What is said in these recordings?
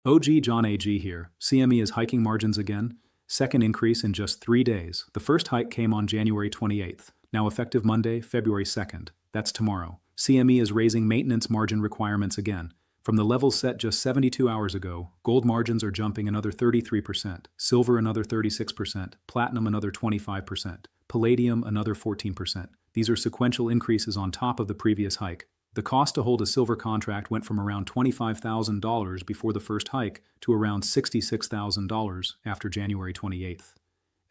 OG John AG here. CME is hiking margins again. Second increase in just 3 days. The first hike came on January 28th. Now effective Monday, February 2nd. That's tomorrow. CME is raising maintenance margin requirements again. From the levels set just 72 hours ago, gold margins are jumping another 33%, silver another 36%, platinum another 25%, palladium another 14%. These are sequential increases on top of the previous hike. The cost to hold a silver contract went from around $25,000 before the first hike to around $66,000 after January 28th.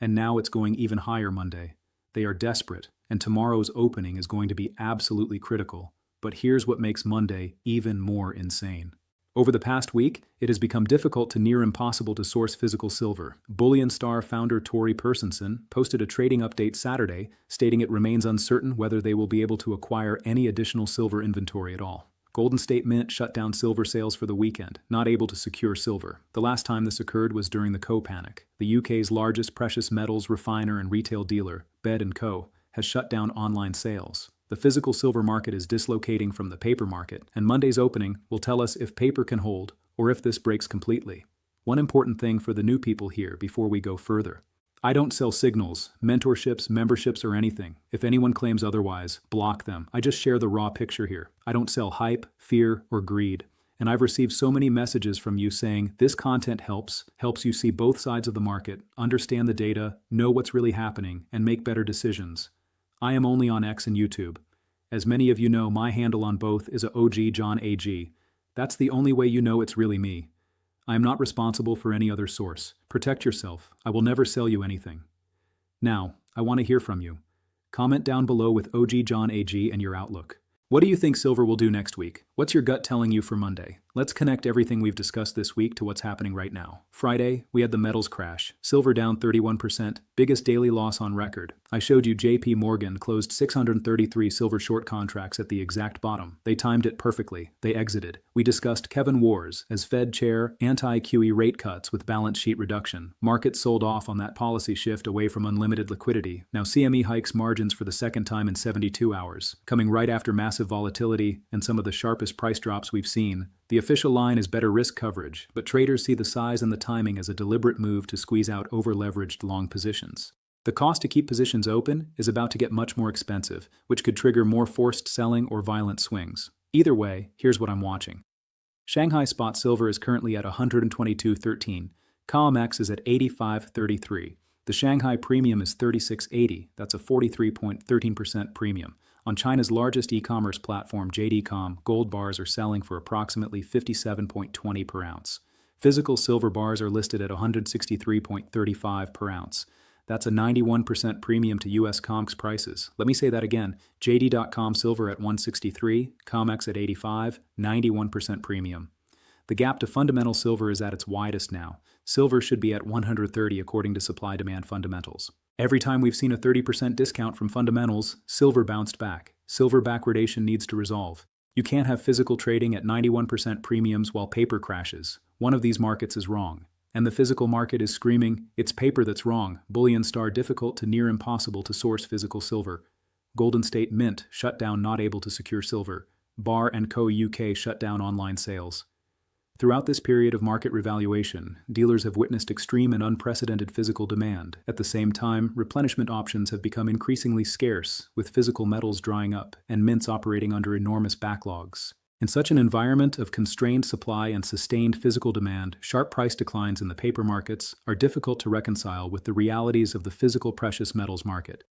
And now it's going even higher Monday. They are desperate, and tomorrow's opening is going to be absolutely critical. But here's what makes Monday even more insane. Over the past week, it has become difficult to near impossible to source physical silver. Bullion Star founder Tori Personson posted a trading update Saturday stating it remains uncertain whether they will be able to acquire any additional silver inventory at all. Golden State Mint shut down silver sales for the weekend, not able to secure silver. The last time this occurred was during the Co-Panic. The UK's largest precious metals refiner and retail dealer, Bed & Co., has shut down online sales. The physical silver market is dislocating from the paper market, and Monday's opening will tell us if paper can hold or if this breaks completely. One important thing for the new people here before we go further. I don't sell signals, mentorships, memberships, or anything. If anyone claims otherwise, block them. I just share the raw picture here. I don't sell hype, fear, or greed. And I've received so many messages from you saying this content helps you see both sides of the market, understand the data, know what's really happening, and make better decisions. I am only on X and YouTube. As many of you know, my handle on both is OG John AG. That's the only way you know it's really me. I am not responsible for any other source. Protect yourself. I will never sell you anything. Now, I want to hear from you. Comment down below with OG John AG and your outlook. What do you think silver will do next week? What's your gut telling you for Monday? Let's connect everything we've discussed this week to what's happening right now. Friday, we had the metals crash. Silver down 31%, biggest daily loss on record. I showed you JP Morgan closed 633 silver short contracts at the exact bottom. They timed it perfectly. They exited. We discussed Kevin Wars as Fed chair, anti-QE rate cuts with balance sheet reduction. Markets sold off on that policy shift away from unlimited liquidity. Now CME hikes margins for the second time in 72 hours, coming right after massive volatility and some of the sharpest price drops we've seen. The official line is better risk coverage, but traders see the size and the timing as a deliberate move to squeeze out over-leveraged long positions. The cost to keep positions open is about to get much more expensive, which could trigger more forced selling or violent swings. Either way, here's what I'm watching. Shanghai spot silver is currently at 122.13. COMEX is at 85.33. The Shanghai premium is 36.80. That's a 43.13% premium. On China's largest e-commerce platform, JD.com, gold bars are selling for approximately 57.20 per ounce. Physical silver bars are listed at 163.35 per ounce. That's a 91% premium to US COMEX prices. Let me say that again. JD.com silver at 163, COMEX at 85, 91% premium. The gap to fundamental silver is at its widest now. Silver should be at 130 according to supply-demand fundamentals. Every time we've seen a 30% discount from fundamentals, silver bounced back. Silver backwardation needs to resolve. You can't have physical trading at 91% premiums while paper crashes. One of these markets is wrong. And the physical market is screaming, it's paper that's wrong. Bullion Star difficult to near impossible to source physical silver. Golden State Mint shut down not able to secure silver. Bar & Co UK shut down online sales. Throughout this period of market revaluation, dealers have witnessed extreme and unprecedented physical demand. At the same time, replenishment options have become increasingly scarce, with physical metals drying up and mints operating under enormous backlogs. In such an environment of constrained supply and sustained physical demand, sharp price declines in the paper markets are difficult to reconcile with the realities of the physical precious metals market.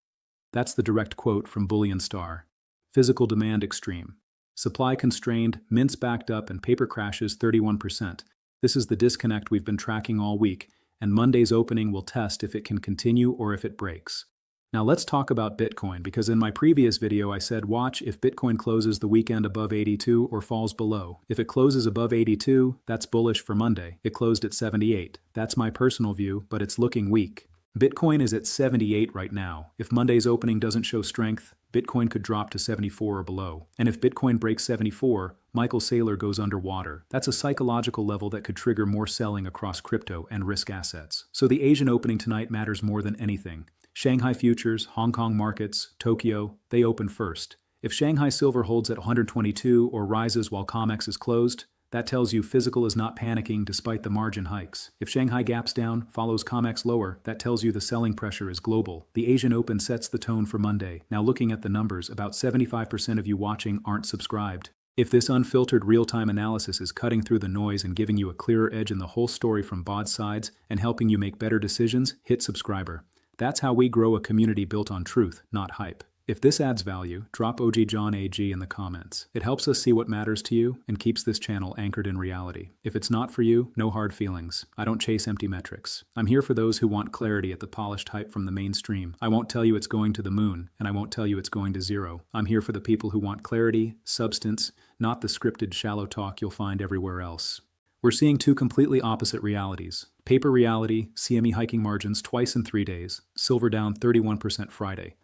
That's the direct quote from Bullion Star. Physical demand extreme. Supply constrained, mints backed up, and paper crashes 31%. This is the disconnect we've been tracking all week, and Monday's opening will test if it can continue or if it breaks. Now let's talk about Bitcoin, because in my previous video I said watch if Bitcoin closes the weekend above 82 or falls below. If it closes above 82, that's bullish for Monday. It closed at 78. That's my personal view, but it's looking weak. Bitcoin is at 78 right now. If Monday's opening doesn't show strength, Bitcoin could drop to 74 or below. And if Bitcoin breaks 74, Michael Saylor goes underwater. That's a psychological level that could trigger more selling across crypto and risk assets. So the Asian opening tonight matters more than anything. Shanghai futures, Hong Kong markets, Tokyo, they open first. If Shanghai silver holds at 122 or rises while COMEX is closed, That tells you physical is not panicking despite the margin hikes. If Shanghai gaps down, follows COMEX lower, that tells you the selling pressure is global. The Asian Open sets the tone for Monday. Now looking at the numbers, about 75% of you watching aren't subscribed. If this unfiltered real-time analysis is cutting through the noise and giving you a clearer edge in the whole story from both sides and helping you make better decisions, hit subscriber. That's how we grow a community built on truth, not hype. If this adds value, drop OG John AG in the comments. It helps us see what matters to you and keeps this channel anchored in reality. If it's not for you, no hard feelings. I don't chase empty metrics. I'm here for those who want clarity at the polished hype from the mainstream. I won't tell you it's going to the moon, and I won't tell you it's going to zero. I'm here for the people who want clarity, substance, not the scripted shallow talk you'll find everywhere else. We're seeing two completely opposite realities. Paper reality, CME hiking margins twice in 3 days, silver down 31% Friday.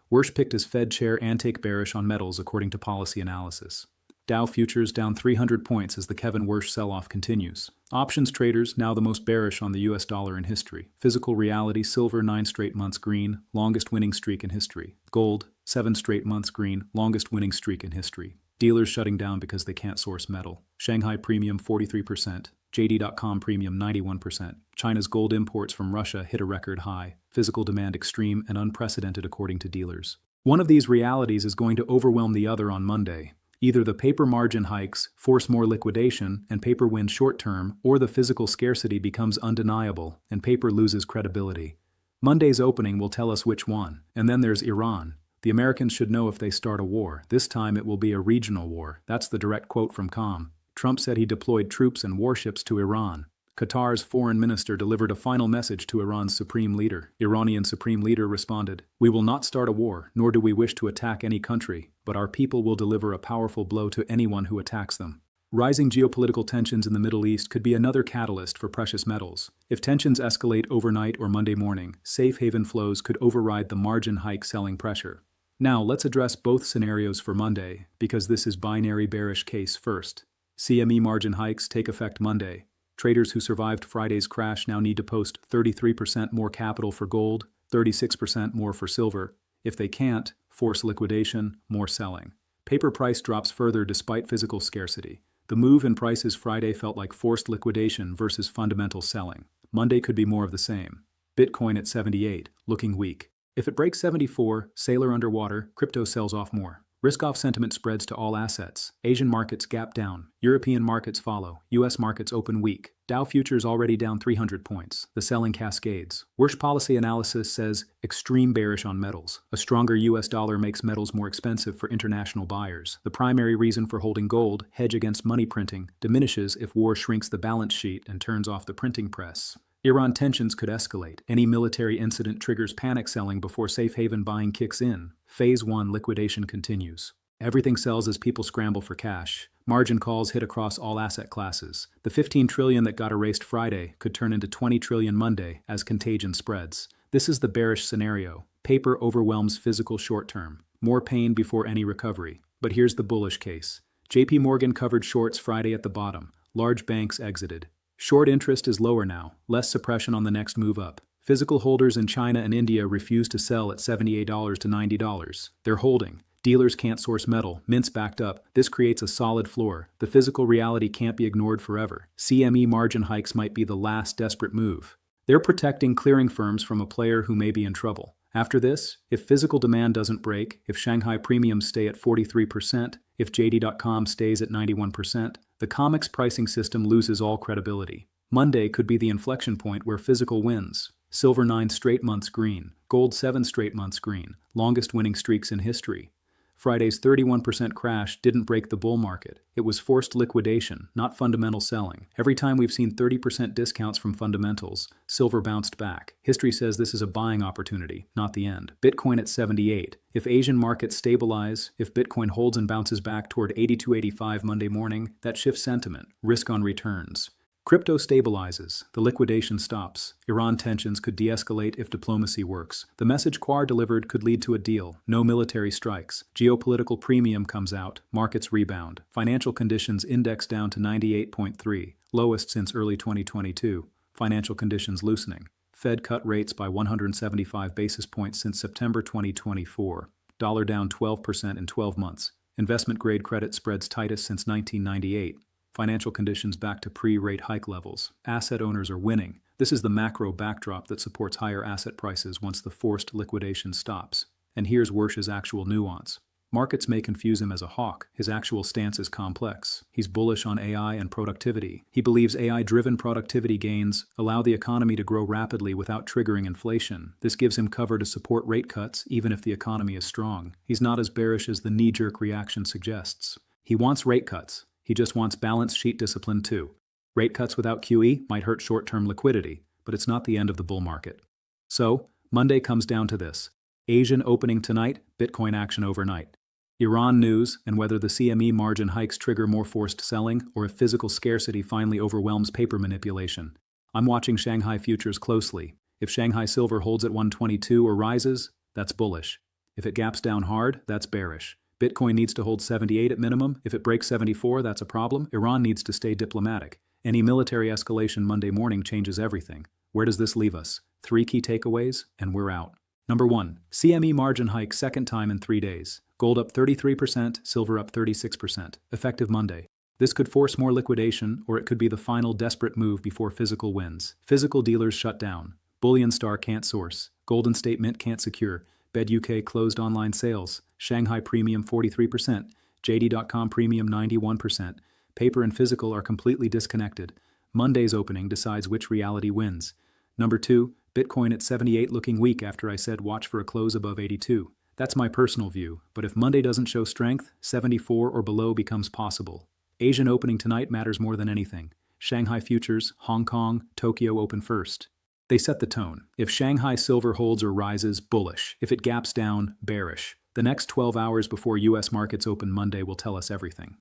Wersch picked as Fed chair and take bearish on metals according to policy analysis. Dow futures down 300 points as the Kevin Wersch sell-off continues. Options traders now the most bearish on the US dollar in history. Physical reality, silver 9 straight months green, longest winning streak in history. Gold, 7 straight months green, longest winning streak in history. Dealers shutting down because they can't source metal. Shanghai premium 43%. JD.com premium 91%. China's gold imports from Russia hit a record high. Physical demand extreme and unprecedented according to dealers. One of these realities is going to overwhelm the other on Monday. Either the paper margin hikes force more liquidation and paper wins short term, or the physical scarcity becomes undeniable and paper loses credibility. Monday's opening will tell us which one. And then there's Iran. The Americans should know if they start a war. This time it will be a regional war. That's the direct quote from Com. Trump said he deployed troops and warships to Iran. Qatar's foreign minister delivered a final message to Iran's supreme leader. Iranian supreme leader responded, "We will not start a war, nor do we wish to attack any country, but our people will deliver a powerful blow to anyone who attacks them." Rising geopolitical tensions in the Middle East could be another catalyst for precious metals. If tensions escalate overnight or Monday morning, safe haven flows could override the margin hike selling pressure. Now let's address both scenarios for Monday, because this is binary bearish case first. CME margin hikes take effect Monday. Traders who survived Friday's crash now need to post 33% more capital for gold, 36% more for silver. If they can't, force liquidation, more selling. Paper price drops further despite physical scarcity. The move in prices Friday felt like forced liquidation versus fundamental selling. Monday could be more of the same. Bitcoin at 78, looking weak. If it breaks 74, sailor underwater, crypto sells off more. Risk-off sentiment spreads to all assets. Asian markets gap down. European markets follow. US markets open weak. Dow futures already down 300 points. The selling cascades. Wersch policy analysis says extreme bearish on metals. A stronger US dollar makes metals more expensive for international buyers. The primary reason for holding gold, hedge against money printing, diminishes if war shrinks the balance sheet and turns off the printing press. Iran tensions could escalate. Any military incident triggers panic selling before safe haven buying kicks in. Phase 1 liquidation continues. Everything sells as people scramble for cash. Margin calls hit across all asset classes. The 15 trillion that got erased Friday could turn into 20 trillion Monday as contagion spreads. This is the bearish scenario. Paper overwhelms physical short term. More pain before any recovery. But here's the bullish case. JP Morgan covered shorts Friday at the bottom. Large banks exited. Short interest is lower now, less suppression on the next move up. Physical holders in China and India refuse to sell at $78 to $90. They're holding. Dealers can't source metal, mints backed up. This creates a solid floor. The physical reality can't be ignored forever. CME margin hikes might be the last desperate move. They're protecting clearing firms from a player who may be in trouble. After this, if physical demand doesn't break, if Shanghai premiums stay at 43%, if JD.com stays at 91%, the COMEX pricing system loses all credibility. Monday could be the inflection point where physical wins. Silver 9 straight months green, gold 7 straight months green, longest winning streaks in history. Friday's 31% crash didn't break the bull market. It was forced liquidation, not fundamental selling. Every time we've seen 30% discounts from fundamentals, silver bounced back. History says this is a buying opportunity, not the end. Bitcoin at 78. If Asian markets stabilize, if Bitcoin holds and bounces back toward 82.85 Monday morning, that shifts sentiment, risk on returns. Crypto stabilizes, the liquidation stops. Iran tensions could de-escalate if diplomacy works. The message Quar delivered could lead to a deal. No military strikes. Geopolitical premium comes out. Markets rebound. Financial conditions index down to 98.3, lowest since early 2022. Financial conditions loosening. Fed cut rates by 175 basis points since September 2024. Dollar down 12% in 12 months. Investment-grade credit spreads tightest since 1998. Financial conditions back to pre-rate hike levels. Asset owners are winning. This is the macro backdrop that supports higher asset prices once the forced liquidation stops. And here's Wersh's actual nuance. Markets may confuse him as a hawk. His actual stance is complex. He's bullish on AI and productivity. He believes AI-driven productivity gains allow the economy to grow rapidly without triggering inflation. This gives him cover to support rate cuts even if the economy is strong. He's not as bearish as the knee-jerk reaction suggests. He wants rate cuts. He just wants balance sheet discipline too. Rate cuts without QE might hurt short-term liquidity, but it's not the end of the bull market. So, Monday comes down to this. Asian opening tonight, Bitcoin action overnight. Iran news and whether the CME margin hikes trigger more forced selling or if physical scarcity finally overwhelms paper manipulation. I'm watching Shanghai futures closely. If Shanghai silver holds at 122 or rises, that's bullish. If it gaps down hard, that's bearish. Bitcoin needs to hold 78 at minimum. If it breaks 74, that's a problem. Iran needs to stay diplomatic. Any military escalation Monday morning changes everything. Where does this leave us? 3 key takeaways, and we're out. Number 1. CME margin hike second time in 3 days. Gold up 33%, silver up 36%. Effective Monday. This could force more liquidation, or it could be the final desperate move before physical wins. Physical dealers shut down. Bullion Star can't source. Golden State Mint can't secure. Bed UK closed online sales. Shanghai premium 43%. JD.com premium 91%. Paper and physical are completely disconnected. Monday's opening decides which reality wins. Number 2. Bitcoin at 78 looking weak after I said watch for a close above 82. That's my personal view, but if Monday doesn't show strength, 74 or below becomes possible. Asian opening tonight matters more than anything. Shanghai futures, Hong Kong, Tokyo open first. They set the tone. If Shanghai silver holds or rises, bullish. If it gaps down, bearish. The next 12 hours before U.S. markets open Monday will tell us everything.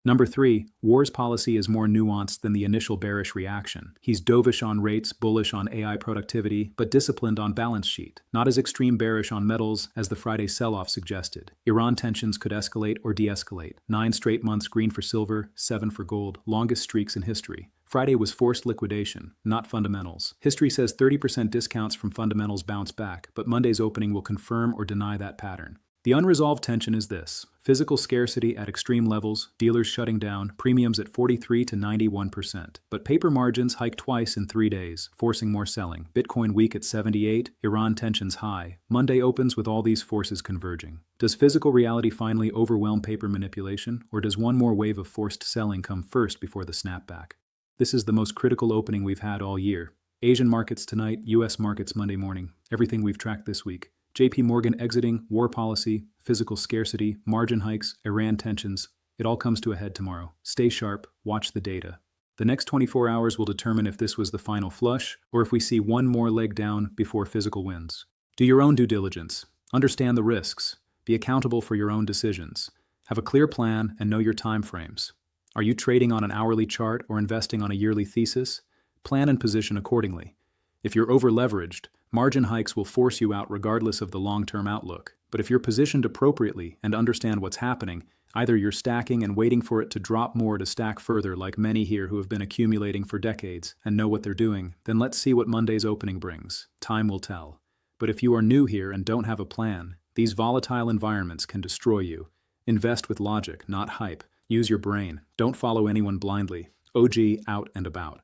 Number 3, War's policy is more nuanced than the initial bearish reaction. He's dovish on rates, bullish on AI productivity, but disciplined on balance sheet. Not as extreme bearish on metals as the Friday sell-off suggested. Iran tensions could escalate or de-escalate. 9 straight months green for silver, 7 for gold, longest streaks in history. Friday was forced liquidation, not fundamentals. History says 30% discounts from fundamentals bounce back, but Monday's opening will confirm or deny that pattern. The unresolved tension is this: physical scarcity at extreme levels, dealers shutting down, premiums at 43 to 91%. But paper margins hike twice in 3 days, forcing more selling. Bitcoin weak at 78, Iran tensions high. Monday opens with all these forces converging. Does physical reality finally overwhelm paper manipulation, or does one more wave of forced selling come first before the snapback? This is the most critical opening we've had all year. Asian markets tonight, US markets Monday morning. Everything we've tracked this week. JP Morgan exiting, war policy, physical scarcity, margin hikes, Iran tensions. It all comes to a head tomorrow. Stay sharp, watch the data. The next 24 hours will determine if this was the final flush or if we see one more leg down before physical wins. Do your own due diligence. Understand the risks. Be accountable for your own decisions. Have a clear plan and know your time frames. Are you trading on an hourly chart or investing on a yearly thesis? Plan and position accordingly. If you're over-leveraged, margin hikes will force you out regardless of the long-term outlook. But if you're positioned appropriately and understand what's happening, either you're stacking and waiting for it to drop more to stack further like many here who have been accumulating for decades and know what they're doing, then let's see what Monday's opening brings. Time will tell. But if you are new here and don't have a plan, these volatile environments can destroy you. Invest with logic, not hype. Use your brain. Don't follow anyone blindly. OG out and about.